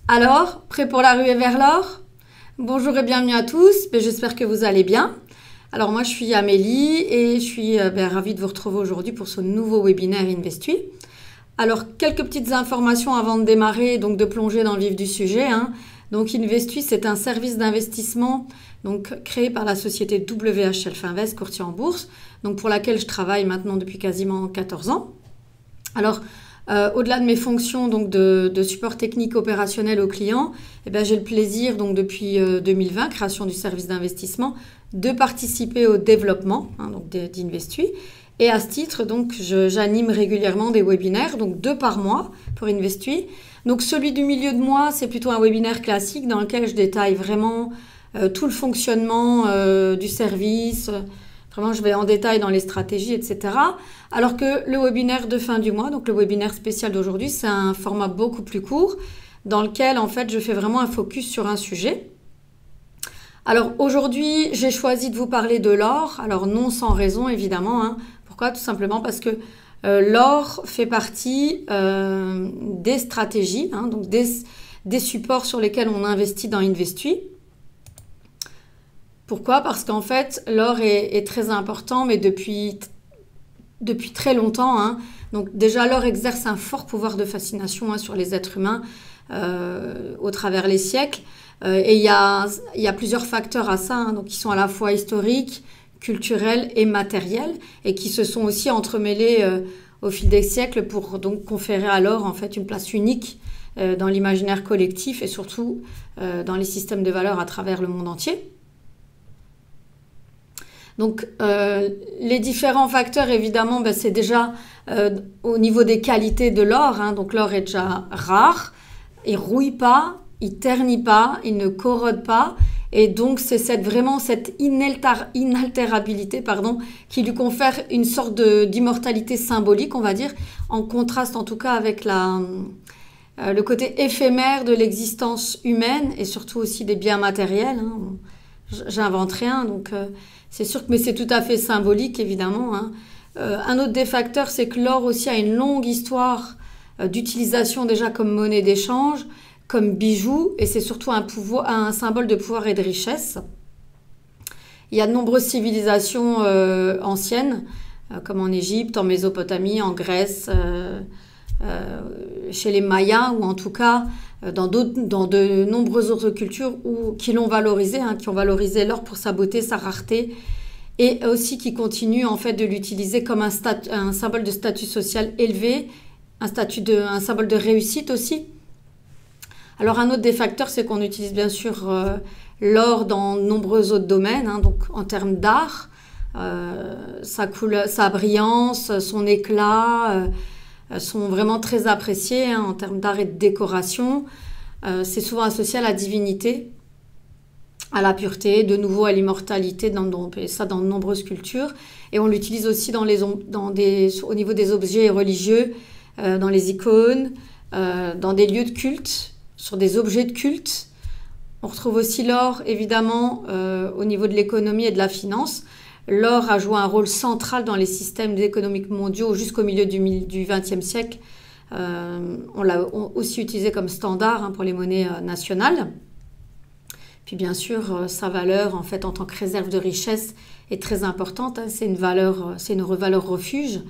Alors, prêt pour la ruée vers l'or? Bonjour et bienvenue à tous, j'espère que vous allez bien. Alors moi je suis Amélie et je suis ravie de vous retrouver aujourd'hui pour ce nouveau webinaire Investui. Alors quelques petites informations avant de démarrer, donc de plonger dans le vif du sujet. Donc Investui, c'est un service d'investissement créé par la société WH Shelf Invest, courtier en bourse, donc pour laquelle je travaille maintenant depuis quasiment 14 ans. Alors au-delà de mes fonctions de support technique opérationnel aux clients, j'ai le plaisir depuis 2020, création du service d'investissement, de participer au développement d'Investui. Et à ce titre, j'anime régulièrement des webinaires, 2 par mois pour Investui. Donc celui du milieu de mois, c'est plutôt un webinaire classique dans lequel je détaille vraiment tout le fonctionnement du service. Vraiment, je vais en détail dans les stratégies, etc. Alors que le webinaire de fin du mois, donc le webinaire spécial d'aujourd'hui, c'est un format beaucoup plus court dans lequel, en fait, je fais vraiment un focus sur un sujet. Alors aujourd'hui, j'ai choisi de vous parler de l'or. Alors non sans raison, évidemment. Pourquoi? Tout simplement parce que l'or fait partie des stratégies, des supports sur lesquels on investit dans Investui. Pourquoi? Parce qu'en fait, l'or est très important, mais depuis très longtemps. Donc déjà, l'or exerce un fort pouvoir de fascination sur les êtres humains au travers les siècles. Et il y a plusieurs facteurs à ça, qui sont à la fois historiques, culturels et matériels, et qui se sont aussi entremêlés au fil des siècles pour donc conférer à l'or en fait une place unique dans l'imaginaire collectif et surtout dans les systèmes de valeurs à travers le monde entier. Donc les différents facteurs, évidemment, c'est déjà au niveau des qualités de l'or. Donc l'or est déjà rare, il rouille pas, il ternit pas, il ne corrode pas. Et donc c'est vraiment cette inaltérabilité qui lui confère une sorte d'immortalité symbolique, on va dire, en contraste en tout cas avec le côté éphémère de l'existence humaine et surtout aussi des biens matériels. J'invente rien, donc c'est sûr mais c'est tout à fait symbolique, évidemment. Un autre des facteurs, c'est que l'or aussi a une longue histoire d'utilisation déjà comme monnaie d'échange, comme bijou, et c'est surtout un symbole de pouvoir et de richesse. Il y a de nombreuses civilisations anciennes, comme en Égypte, en Mésopotamie, en Grèce, chez les Mayas, ou en tout cas dans de nombreuses autres cultures qui l'ont valorisé, qui ont valorisé l'or pour sa beauté, sa rareté, et aussi qui continuent en fait de l'utiliser comme un symbole de statut social élevé, un symbole de réussite aussi. Alors un autre des facteurs, c'est qu'on utilise bien sûr l'or dans de nombreux autres domaines, donc en termes d'art, sa brillance, son éclat sont vraiment très appréciés en termes d'art et de décoration. C'est souvent associé à la divinité, à la pureté, de nouveau à l'immortalité, ça dans de nombreuses cultures. Et on l'utilise aussi au niveau des objets religieux, dans les icônes, dans des lieux de culte, sur des objets de culte. On retrouve aussi l'or, évidemment, au niveau de l'économie et de la finance. L'or a joué un rôle central dans les systèmes économiques mondiaux jusqu'au milieu du XXe siècle. On l'a aussi utilisé comme standard pour les monnaies nationales. Puis bien sûr, sa valeur en fait en tant que réserve de richesse est très importante. C'est une valeur refuge.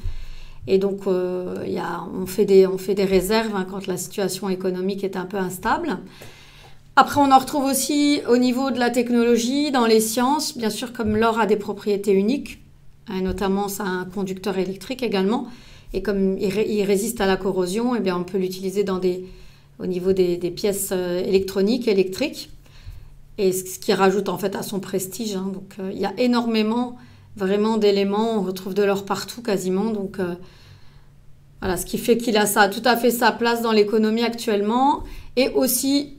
Et donc, on fait des réserves quand la situation économique est un peu instable. Après, on en retrouve aussi au niveau de la technologie, dans les sciences, bien sûr, comme l'or a des propriétés uniques, notamment c'est un conducteur électrique également, et comme il résiste à la corrosion, on peut l'utiliser au niveau des pièces électriques, et ce qui rajoute en fait à son prestige. Donc, il y a énormément vraiment d'éléments, on retrouve de l'or partout quasiment, donc voilà, ce qui fait qu'il a tout à fait sa place dans l'économie actuellement, et aussi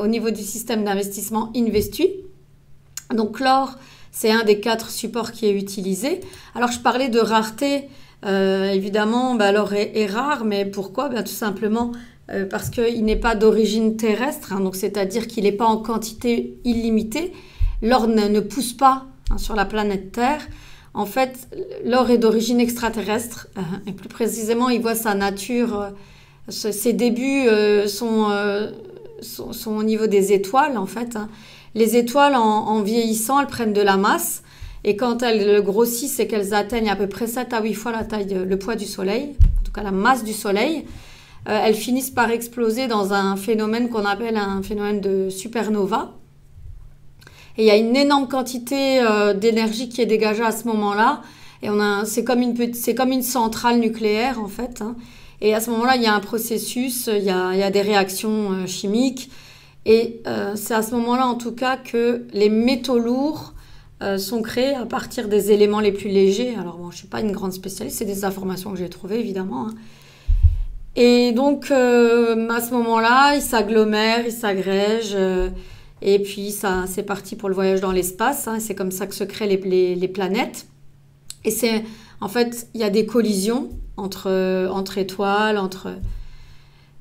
au niveau du système d'investissement Investui. Donc l'or, c'est un des 4 supports qui est utilisé. Alors je parlais de rareté, évidemment, l'or est rare, mais pourquoi? Tout simplement parce qu'il n'est pas d'origine terrestre, donc c'est-à-dire qu'il n'est pas en quantité illimitée. L'or ne pousse pas sur la planète Terre. En fait, l'or est d'origine extraterrestre, et plus précisément, il voit sa nature Ses débuts sont au niveau des étoiles, en fait, hein. Les étoiles, en vieillissant, elles prennent de la masse. Et quand elles grossissent et qu'elles atteignent à peu près 7 à 8 fois le poids du Soleil, en tout cas la masse du Soleil, elles finissent par exploser dans un phénomène qu'on appelle un phénomène de supernova. Et il y a une énorme quantité d'énergie qui est dégagée à ce moment-là. Et c'est comme une centrale nucléaire, en fait, hein. Et à ce moment-là, il y a un processus, il y a des réactions chimiques. Et c'est à ce moment-là, en tout cas, que les métaux lourds sont créés à partir des éléments les plus légers. Alors bon, je ne suis pas une grande spécialiste, c'est des informations que j'ai trouvées, évidemment, hein. Et donc, à ce moment-là, ils s'agglomèrent, ils s'agrègent. Et puis, c'est parti pour le voyage dans l'espace, hein. C'est comme ça que se créent les planètes. Et en fait, il y a des collisions entre étoiles,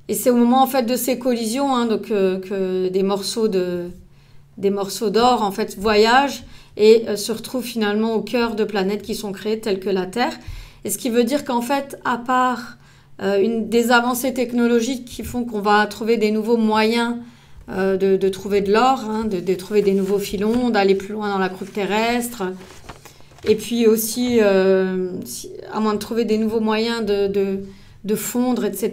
et c'est au moment en fait de ces collisions, hein, donc, que des morceaux d'or en fait voyagent et se retrouvent finalement au cœur de planètes qui sont créées telles que la Terre. Et ce qui veut dire qu'en fait, à part des avancées technologiques qui font qu'on va trouver des nouveaux moyens de trouver de l'or, hein, de trouver des nouveaux filons, d'aller plus loin dans la croûte terrestre. Et puis aussi, à moins de trouver des nouveaux moyens de fondre, etc.,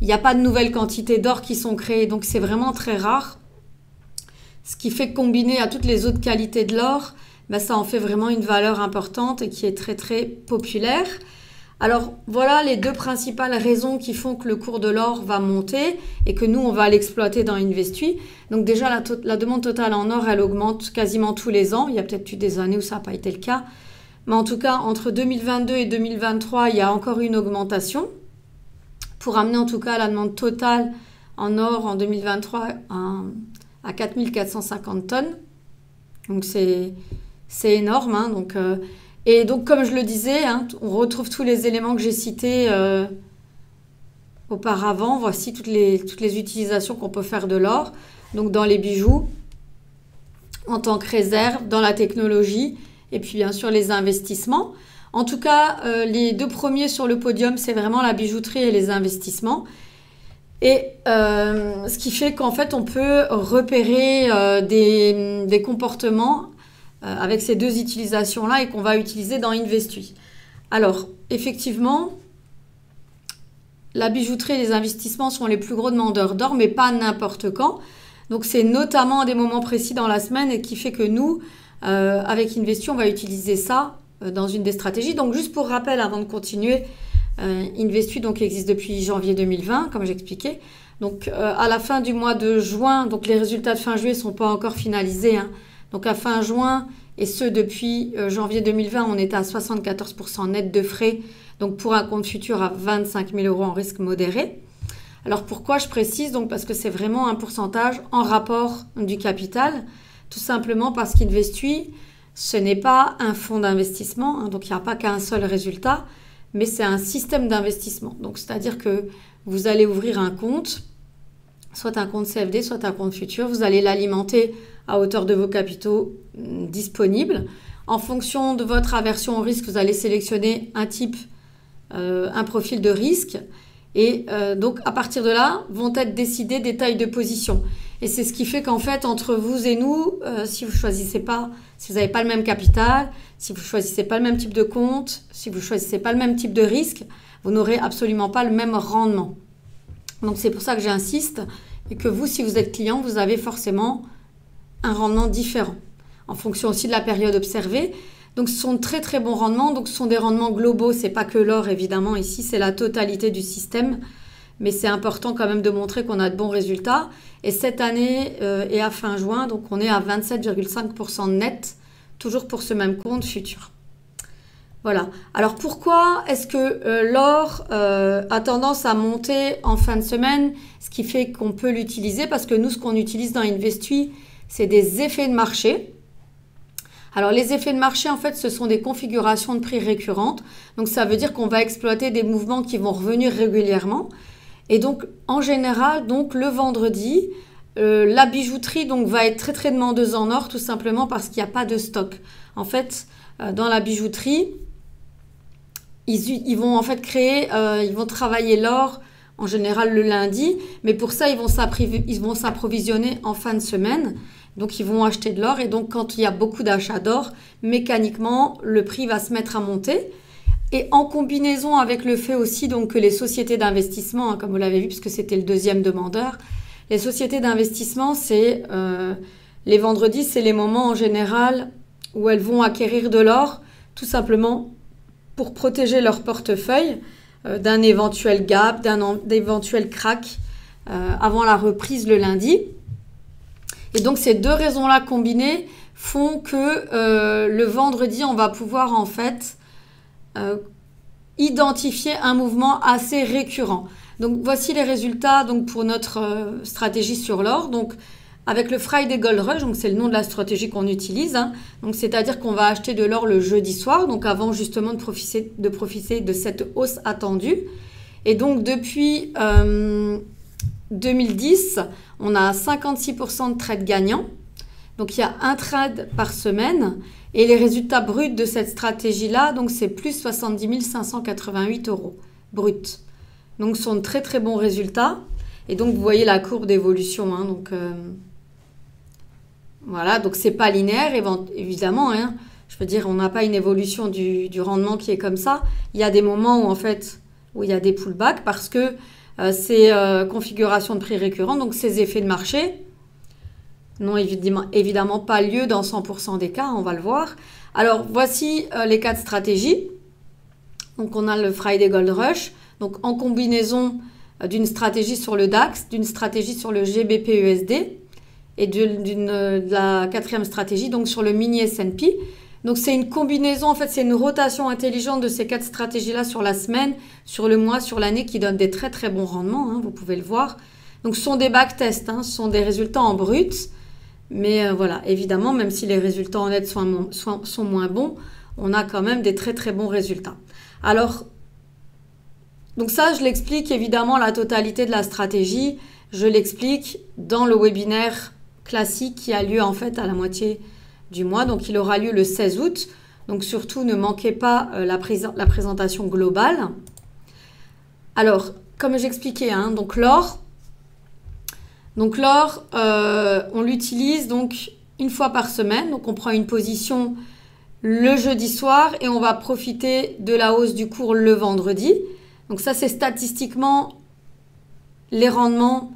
il n'y a pas de nouvelles quantités d'or qui sont créées. Donc c'est vraiment très rare. Ce qui fait que combiné à toutes les autres qualités de l'or, ben, ça en fait vraiment une valeur importante et qui est très très populaire. Alors voilà les deux principales raisons qui font que le cours de l'or va monter et que nous on va l'exploiter dans Investui. Donc déjà la demande totale en or elle augmente quasiment tous les ans. Il y a peut-être eu des années où ça n'a pas été le cas. Mais en tout cas entre 2022 et 2023 il y a encore une augmentation pour amener en tout cas la demande totale en or en 2023 à 4450 tonnes. Donc c'est énorme, hein, et donc, comme je le disais, hein, on retrouve tous les éléments que j'ai cités auparavant. Voici toutes les utilisations qu'on peut faire de l'or. Donc, dans les bijoux, en tant que réserve, dans la technologie, et puis bien sûr les investissements. En tout cas, les deux premiers sur le podium, c'est vraiment la bijouterie et les investissements. Et ce qui fait qu'en fait, on peut repérer des comportements avec ces deux utilisations-là et qu'on va utiliser dans Investui. Alors, effectivement, la bijouterie et les investissements sont les plus gros demandeurs d'or, mais pas n'importe quand. Donc, c'est notamment à des moments précis dans la semaine et qui fait que nous, avec Investui, on va utiliser ça dans une des stratégies. Donc, juste pour rappel, avant de continuer, Investui donc, existe depuis janvier 2020, comme j'expliquais. Donc, à la fin du mois de juin, donc les résultats de fin juillet ne sont pas encore finalisés, hein. Donc à fin juin, et ce depuis janvier 2020, on est à 74% net de frais, donc pour un compte futur à 25 000 € en risque modéré. Alors pourquoi je précise? Donc parce que c'est vraiment un pourcentage en rapport du capital, tout simplement parce qu'Investui, ce n'est pas un fonds d'investissement, hein, donc il n'y a pas qu'un seul résultat, mais c'est un système d'investissement. Donc c'est-à-dire que vous allez ouvrir un compte, soit un compte CFD, soit un compte futur, vous allez l'alimenter à hauteur de vos capitaux disponibles. En fonction de votre aversion au risque, vous allez sélectionner un profil de risque. Et donc, à partir de là, vont être décidées des tailles de position. Et c'est ce qui fait qu'en fait, entre vous et nous, si vous choisissez pas, si vous n'avez pas le même capital, si vous choisissez pas le même type de compte, si vous choisissez pas le même type de risque, vous n'aurez absolument pas le même rendement. Donc, c'est pour ça que j'insiste et que vous, si vous êtes client, vous avez forcément un rendement différent en fonction aussi de la période observée. Donc, ce sont de très très bons rendements. Donc, ce sont des rendements globaux. C'est pas que l'or, évidemment. Ici, c'est la totalité du système. Mais c'est important quand même de montrer qu'on a de bons résultats. Et cette année et à fin juin, donc on est à 27,5% net, toujours pour ce même compte futur. Voilà. Alors, pourquoi est-ce que l'or a tendance à monter en fin de semaine, ce qui fait qu'on peut l'utiliser? Parce que nous, ce qu'on utilise dans Investui, c'est des effets de marché. Alors, les effets de marché, en fait, ce sont des configurations de prix récurrentes. Donc, ça veut dire qu'on va exploiter des mouvements qui vont revenir régulièrement. Et donc, en général, donc, le vendredi, la bijouterie donc, va être très, très demandeuse en or, tout simplement parce qu'il n'y a pas de stock. En fait, dans la bijouterie, ils vont en fait ils vont travailler l'or en général le lundi, mais pour ça, ils vont s'approvisionner en fin de semaine. Donc, ils vont acheter de l'or et donc, quand il y a beaucoup d'achats d'or, mécaniquement, le prix va se mettre à monter. Et en combinaison avec le fait aussi donc, que les sociétés d'investissement, comme vous l'avez vu, puisque c'était le deuxième demandeur, les sociétés d'investissement, les vendredis, c'est les moments en général où elles vont acquérir de l'or, tout simplement pour protéger leur portefeuille d'un éventuel gap, d'un éventuel crack avant la reprise le lundi. Et donc, ces deux raisons-là combinées font que le vendredi, on va pouvoir en fait identifier un mouvement assez récurrent. Donc, voici les résultats donc, pour notre stratégie sur l'or. Donc, avec le Friday Gold Rush, donc c'est le nom de la stratégie qu'on utilise. Hein. Donc, c'est-à-dire qu'on va acheter de l'or le jeudi soir, donc avant justement de profiter de cette hausse attendue. Et donc, depuis 2010, on a 56% de trades gagnants. Donc, il y a un trade par semaine. Et les résultats bruts de cette stratégie-là, donc c'est plus 70 588 € bruts. Donc, ce sont de très très bons résultats. Et donc, vous voyez la courbe d'évolution. Hein, donc, voilà, donc c'est pas linéaire, évidemment. Hein, je veux dire, on n'a pas une évolution du rendement qui est comme ça. Il y a des moments où, en fait, où il y a des pullbacks parce que ces configurations de prix récurrents, donc ces effets de marché, n'ont évidemment pas lieu dans 100% des cas, on va le voir. Alors, voici les 4 stratégies. Donc, on a le Friday Gold Rush, donc en combinaison d'une stratégie sur le DAX, d'une stratégie sur le GBP/USD et de la 4e stratégie, donc sur le mini S&P. Donc, c'est une combinaison, en fait, c'est une rotation intelligente de ces 4 stratégies-là sur la semaine, sur le mois, sur l'année, qui donne des très, très bons rendements, hein, vous pouvez le voir. Donc, ce sont des backtests, hein, ce sont des résultats en brut. Mais voilà, évidemment, même si les résultats en net sont moins bons, on a quand même des très très bons résultats. Alors, donc ça, je l'explique évidemment la totalité de la stratégie. Je l'explique dans le webinaire classique qui a lieu en fait à la moitié du mois. Donc, il aura lieu le 16 août. Donc, surtout, ne manquez pas la présentation globale. Alors, comme j'expliquais, hein, donc l'or... Donc l'or, on l'utilise donc une fois par semaine. Donc on prend une position le jeudi soir et on va profiter de la hausse du cours le vendredi. Donc ça, c'est statistiquement les rendements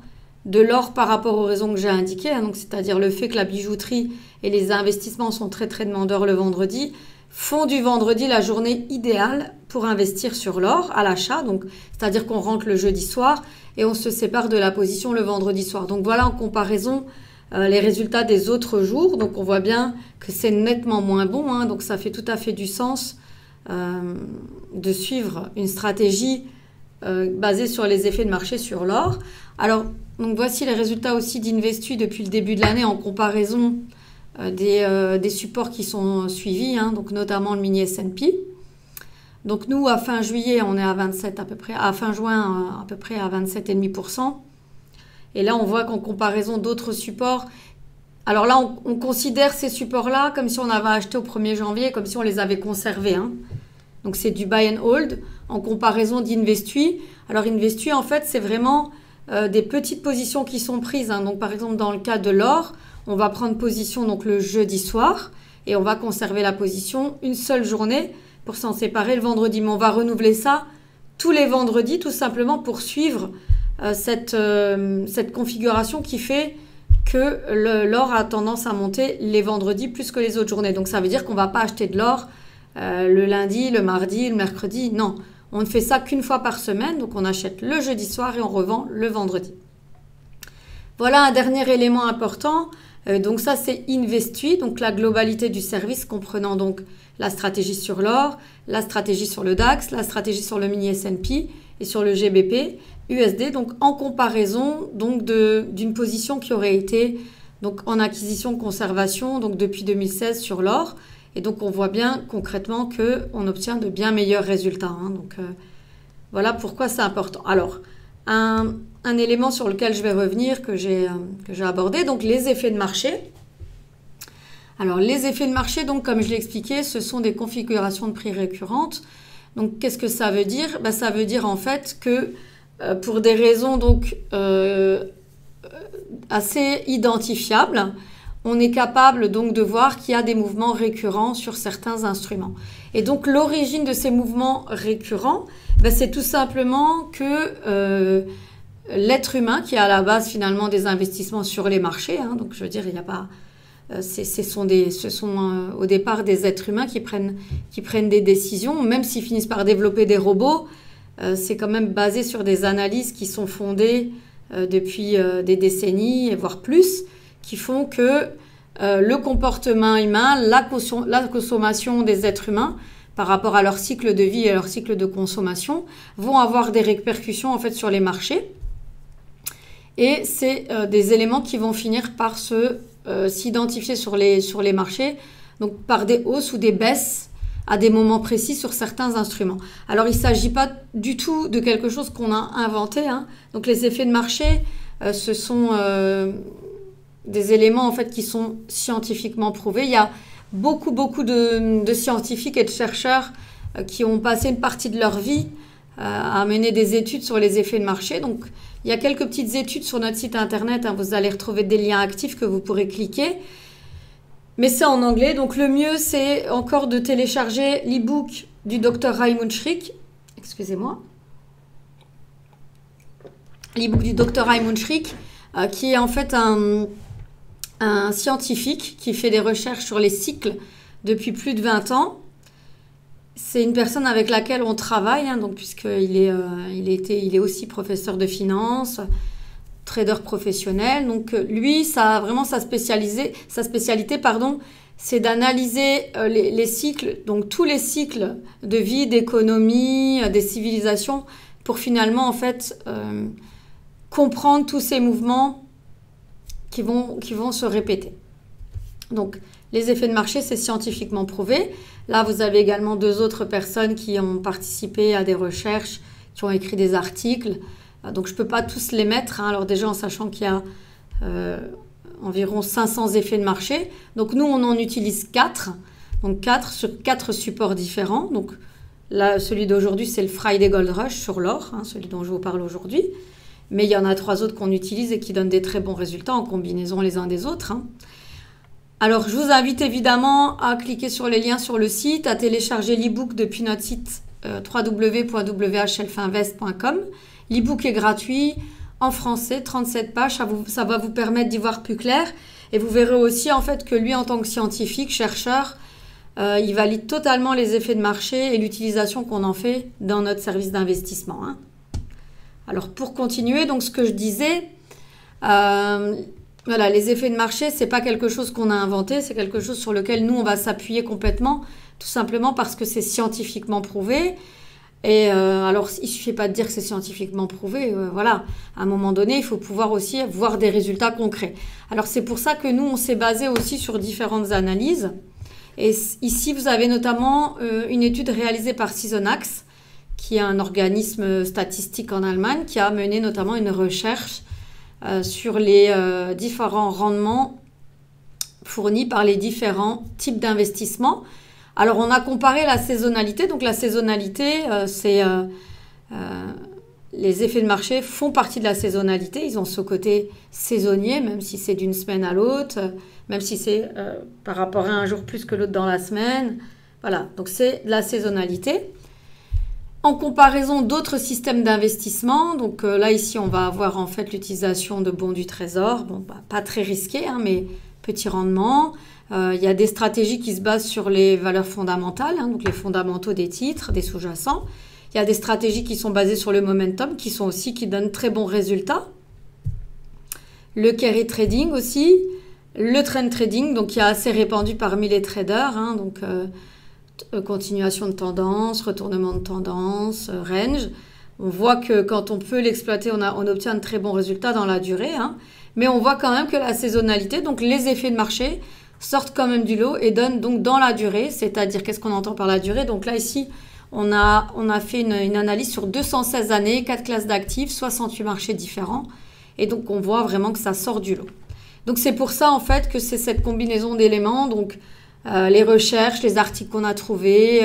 de l'or par rapport aux raisons que j'ai indiquées. Hein. Donc c'est-à-dire le fait que la bijouterie et les investissements sont très très demandeurs le vendredi, font du vendredi la journée idéale pour investir sur l'or à l'achat. Donc c'est-à-dire qu'on rentre le jeudi soir et on se sépare de la position le vendredi soir. Donc voilà en comparaison les résultats des autres jours. Donc on voit bien que c'est nettement moins bon. Hein. Donc ça fait tout à fait du sens de suivre une stratégie basée sur les effets de marché sur l'or. Alors donc voici les résultats aussi d'Investui depuis le début de l'année en comparaison des supports qui sont suivis, hein, donc notamment le mini S&P. Donc nous, à fin juillet, on est à 27 à peu près, à fin juin, à peu près à 27,5%. Et là, on voit qu'en comparaison d'autres supports, alors là, on considère ces supports-là comme si on avait acheté au 1er janvier, comme si on les avait conservés. Hein. Donc c'est du buy and hold en comparaison d'Investui. Alors Investui, en fait, c'est vraiment des petites positions qui sont prises. Hein. Donc par exemple, dans le cas de l'or, on va prendre position donc, le jeudi soir et on va conserver la position une seule journée pour s'en séparer le vendredi. Mais on va renouveler ça tous les vendredis tout simplement pour suivre cette configuration qui fait que l'or a tendance à monter les vendredis plus que les autres journées. Donc ça veut dire qu'on ne va pas acheter de l'or le lundi, le mardi, le mercredi. Non, on ne fait ça qu'une fois par semaine. Donc on achète le jeudi soir et on revend le vendredi. Voilà un dernier élément important. Donc ça c'est Investui, donc la globalité du service comprenant donc la stratégie sur l'or, la stratégie sur le DAX, la stratégie sur le mini S&P et sur le GBP USD, donc en comparaison donc d'une position qui aurait été donc en acquisition conservation donc depuis 2016 sur l'or. Et donc on voit bien concrètement qu'on obtient de bien meilleurs résultats. Hein. Donc voilà pourquoi c'est important. Alors un élément sur lequel je vais revenir que j'ai abordé, donc les effets de marché. Alors les effets de marché, donc comme je l'ai expliqué, ce sont des configurations de prix récurrentes. Donc qu'est-ce que ça veut dire? Ça veut dire en fait que pour des raisons donc assez identifiables, on est capable donc de voir qu'il y a des mouvements récurrents sur certains instruments. Et donc l'origine de ces mouvements récurrents, c'est tout simplement que l'être humain, qui est à la base finalement des investissements sur les marchés, hein, donc je veux dire, il n'y a pas... ce sont au départ des êtres humains qui prennent des décisions, même s'ils finissent par développer des robots, c'est quand même basé sur des analyses qui sont fondées depuis des décennies, voire plus, qui font que le comportement humain, la consommation des êtres humains par rapport à leur cycle de vie et leur cycle de consommation vont avoir des répercussions en fait sur les marchés. Et c'est des éléments qui vont finir par s'identifier sur les marchés, donc par des hausses ou des baisses à des moments précis sur certains instruments. Alors il ne s'agit pas du tout de quelque chose qu'on a inventé, hein. Donc les effets de marché, ce sont des éléments en fait qui sont scientifiquement prouvés. Il y a beaucoup de scientifiques et de chercheurs qui ont passé une partie de leur vie à mener des études sur les effets de marché. Donc il y a quelques petites études sur notre site internet, hein. Vous allez retrouver des liens actifs que vous pourrez cliquer. Mais c'est en anglais, donc le mieux c'est encore de télécharger l'e-book du Dr Raymond Schrick. Excusez-moi. L'e-book du Dr Raymond Schrick, qui est en fait un scientifique qui fait des recherches sur les cycles depuis plus de 20 ans. C'est une personne avec laquelle on travaille, hein, donc puisqu'il est aussi professeur de finance, trader professionnel. Donc lui, vraiment sa spécialité, c'est d'analyser les cycles, donc tous les cycles de vie, d'économie, des civilisations, pour finalement en fait comprendre tous ces mouvements qui vont se répéter. Donc les effets de marché, c'est scientifiquement prouvé. Là, vous avez également 2 autres personnes qui ont participé à des recherches, qui ont écrit des articles. Donc, je ne peux pas tous les mettre. Hein. Alors déjà, en sachant qu'il y a environ 500 effets de marché. Donc, nous, on en utilise 4. Donc, 4 sur 4 supports différents. Donc, là, celui d'aujourd'hui, c'est le Friday Gold Rush sur l'or, hein, celui dont je vous parle aujourd'hui. Mais il y en a 3 autres qu'on utilise et qui donnent des très bons résultats en combinaison les uns des autres, hein. Alors, je vous invite évidemment à cliquer sur les liens sur le site, à télécharger l'e-book depuis notre site www.whlfinvest.com. L'e-book est gratuit, en français, 37 pages, ça va vous permettre d'y voir plus clair. Et vous verrez aussi en fait que lui, en tant que scientifique, chercheur, il valide totalement les effets de marché et l'utilisation qu'on en fait dans notre service d'investissement, hein. Alors, pour continuer, donc ce que je disais... Voilà, les effets de marché, c'est pas quelque chose qu'on a inventé, c'est quelque chose sur lequel nous, on va s'appuyer complètement, tout simplement parce que c'est scientifiquement prouvé. Et alors, il suffit pas de dire que c'est scientifiquement prouvé, voilà. À un moment donné, il faut pouvoir aussi voir des résultats concrets. Alors, c'est pour ça que nous, on s'est basé aussi sur différentes analyses. Et ici, vous avez notamment une étude réalisée par Seasonax, qui est un organisme statistique en Allemagne, qui a mené notamment une recherche sur les différents rendements fournis par les différents types d'investissements. Alors, on a comparé la saisonnalité. Donc, la saisonnalité, les effets de marché font partie de la saisonnalité. Ils ont ce côté saisonnier, même si c'est d'une semaine à l'autre, même si c'est par rapport à un jour plus que l'autre dans la semaine. Voilà, donc c'est la saisonnalité. En comparaison d'autres systèmes d'investissement, donc là ici on va avoir en fait l'utilisation de bons du trésor, bon, pas très risqué, hein, mais petit rendement. Il y a des stratégies qui se basent sur les valeurs fondamentales, hein, donc les fondamentaux des titres, des sous-jacents. Il y a des stratégies qui sont basées sur le momentum, qui donnent très bons résultats. Le carry trading aussi, le trend trading, donc qui est assez répandu parmi les traders, hein, donc continuation de tendance, retournement de tendance, range. On voit que quand on peut l'exploiter, on obtient de très bons résultats dans la durée, hein. Mais on voit quand même que la saisonnalité, donc les effets de marché, sortent quand même du lot et donnent donc dans la durée, c'est-à-dire qu'est-ce qu'on entend par la durée. Donc là ici, on a fait une analyse sur 216 années, 4 classes d'actifs, 68 marchés différents. Et donc on voit vraiment que ça sort du lot. Donc c'est pour ça en fait que c'est cette combinaison d'éléments, donc les recherches, les articles qu'on a trouvés,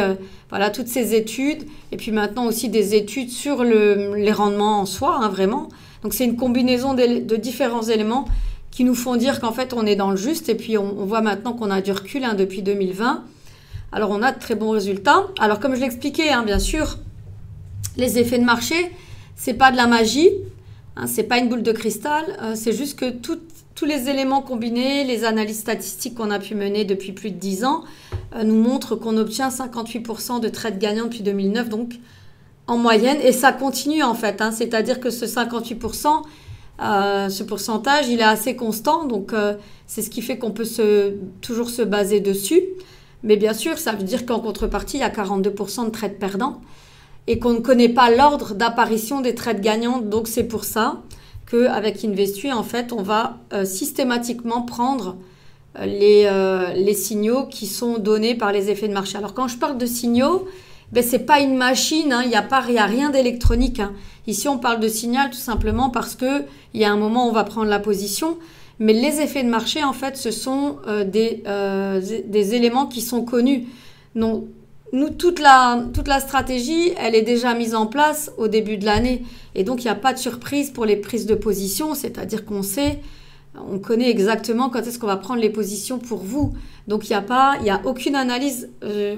voilà, toutes ces études. Et puis maintenant aussi des études sur les rendements en soi, hein, vraiment. Donc c'est une combinaison de différents éléments qui nous font dire qu'en fait on est dans le juste. Et puis on voit maintenant qu'on a du recul, hein, depuis 2020. Alors on a de très bons résultats. Alors comme je l'expliquais, hein, bien sûr, les effets de marché, c'est pas de la magie, hein, c'est pas une boule de cristal, c'est juste que tous les éléments combinés, les analyses statistiques qu'on a pu mener depuis plus de 10 ans, nous montrent qu'on obtient 58% de trades gagnants depuis 2009, donc en moyenne, et ça continue en fait, hein, c'est-à-dire que ce 58%, ce pourcentage, il est assez constant, donc c'est ce qui fait qu'on peut toujours se baser dessus. Mais bien sûr, ça veut dire qu'en contrepartie, il y a 42% de trades perdants et qu'on ne connaît pas l'ordre d'apparition des trades gagnants. Donc c'est pour ça qu'avec Investuy, en fait, on va systématiquement prendre les signaux qui sont donnés par les effets de marché. Alors quand je parle de signaux, ben, ce n'est pas une machine, hein, il n'y a rien d'électronique, hein. Ici, on parle de signal tout simplement parce qu'il y a un moment où on va prendre la position. Mais les effets de marché, en fait, ce sont des éléments qui sont connus. Donc, nous, toute la stratégie, elle est déjà mise en place au début de l'année. Et donc, il n'y a pas de surprise pour les prises de position, c'est-à-dire on connaît exactement quand est-ce qu'on va prendre les positions pour vous. Donc, il n'y a aucune analyse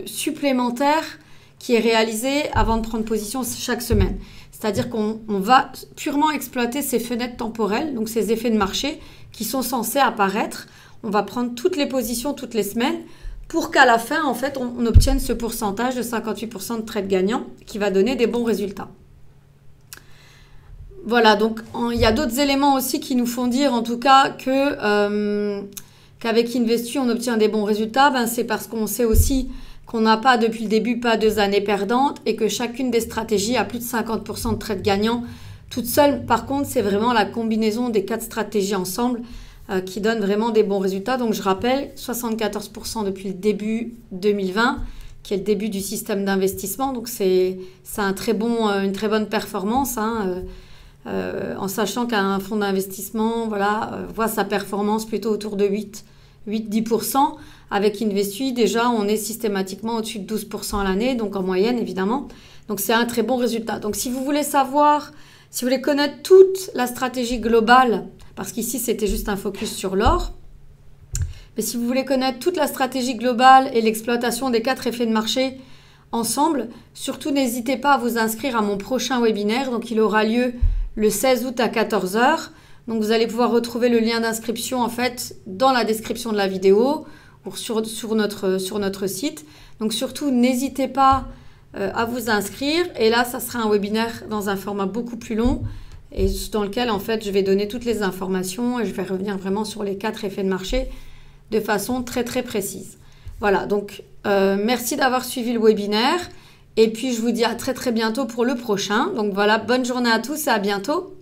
supplémentaire qui est réalisée avant de prendre position chaque semaine. C'est-à-dire qu'on va purement exploiter ces fenêtres temporelles, donc ces effets de marché qui sont censés apparaître. On va prendre toutes les positions toutes les semaines pour qu'à la fin, en fait, on obtienne ce pourcentage de 58% de trades gagnants qui va donner des bons résultats. Voilà, donc il y a d'autres éléments aussi qui nous font dire en tout cas qu'avec Investuy, on obtient des bons résultats. Ben, c'est parce qu'on sait aussi qu'on n'a pas depuis le début pas 2 années perdantes et que chacune des stratégies a plus de 50% de trades gagnants toute seule. Par contre, c'est vraiment la combinaison des 4 stratégies ensemble qui donne vraiment des bons résultats. Donc je rappelle, 74% depuis le début 2020, qui est le début du système d'investissement. Donc c'est une très bonne performance, hein, en sachant qu'un fonds d'investissement voit sa performance plutôt autour de 8-10%. Avec Investuy, déjà, on est systématiquement au-dessus de 12% à l'année, donc en moyenne, évidemment. Donc, c'est un très bon résultat. Donc, si vous voulez connaître toute la stratégie globale, parce qu'ici, c'était juste un focus sur l'or, mais si vous voulez connaître toute la stratégie globale et l'exploitation des 4 effets de marché ensemble, surtout n'hésitez pas à vous inscrire à mon prochain webinaire. Donc, il aura lieu le 16 août à 14 h. Donc, vous allez pouvoir retrouver le lien d'inscription, en fait, dans la description de la vidéo ou sur notre site. Donc, surtout, n'hésitez pas à vous inscrire. Et là, ça sera un webinaire dans un format beaucoup plus long et dans lequel, en fait, je vais donner toutes les informations et je vais revenir vraiment sur les 4 effets de marché de façon très, très précise. Voilà, donc merci d'avoir suivi le webinaire et puis je vous dis à très, très bientôt pour le prochain. Donc voilà, bonne journée à tous et à bientôt.